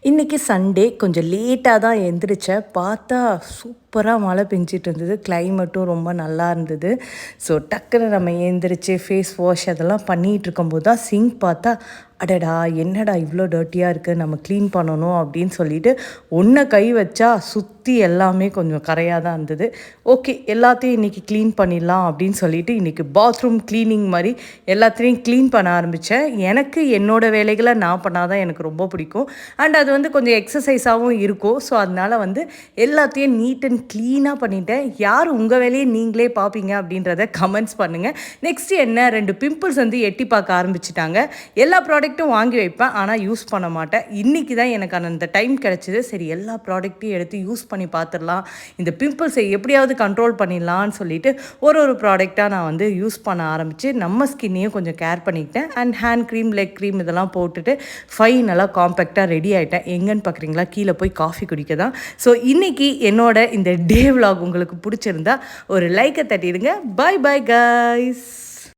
இன்றைக்கி சண்டே கொஞ்சம் லேட்டாக தான் எந்திரிச்சேன். பார்த்தா சூப்பராக மழை பெஞ்சிட்டு இருந்தது. கிளைமேட்டும் ரொம்ப நல்லா இருந்தது. ஸோ டக்குன்னு நம்ம எழுந்திரிச்சு ஃபேஸ் வாஷ் அதெல்லாம் பண்ணிகிட்டு இருக்கும்போது தான் சிங்க் பார்த்தா, அடடா என்னடா இவ்வளோ டர்ட்டியாக இருக்குது, நம்ம க்ளீன் பண்ணணும் அப்படின்னு சொல்லிட்டு ஒன்றை கை வச்சா சுற்றி எல்லாமே கொஞ்சம் கரையாக தான் இருந்தது. ஓகே, எல்லாத்தையும் இன்றைக்கி க்ளீன் பண்ணிடலாம் அப்படின்னு சொல்லிட்டு இன்றைக்கி பாத்ரூம் க்ளீனிங் மாதிரி எல்லாத்தையும் க்ளீன் பண்ண ஆரம்பித்தேன். எனக்கு என்னோடய வேலைகளை நான் பண்ணால் தான் எனக்கு ரொம்ப பிடிக்கும். அண்ட் அது வந்து கொஞ்சம் எக்ஸசைஸாகவும் இருக்கும். ஸோ அதனால் வந்து எல்லாத்தையும் நீட் அண்ட் க்ளீனாக பண்ணிட்டேன். யார் உங்கள் வேலையை நீங்களே பார்ப்பீங்க அப்படின்றத கமெண்ட்ஸ் பண்ணுங்கள். நெக்ஸ்ட்டு என்ன, 2 பிம்பிள்ஸ் வந்து எட்டி பார்க்க ஆரம்பிச்சிட்டாங்க. எல்லா ப்ராடக்ட்டும் வாங்கி வைப்பேன், ஆனால் யூஸ் பண்ண மாட்டேன். இன்றைக்கி தான் எனக்கு அந்த டைம் கிடச்சிது. சரி, எல்லா ப்ராடக்ட்டையும் எடுத்து யூஸ் பண்ணி பார்த்துடலாம், இந்த பிம்பிள்ஸை எப்படியாவது கண்ட்ரோல் பண்ணிடலான்னு சொல்லிட்டு ஒரு ப்ராடக்டாக நான் வந்து யூஸ் பண்ண ஆரம்பித்து நம்ம ஸ்கின்னையும் கொஞ்சம் கேர் பண்ணிக்கிட்டேன். And hand cream, leg cream இதெல்லாம் போட்டுட்டு ஃபைனலாக காம்பேக்டாக ரெடி ஆகிட்டேன். எங்கன்னு பார்க்குறீங்களா, கீழே போய் காஃபி குடிக்க தான். ஸோ இன்றைக்கி என்னோட இந்த டே விலாக் உங்களுக்கு பிடிச்சிருந்தா ஒரு லைக்கை தட்டிடுங்க. By bye guys.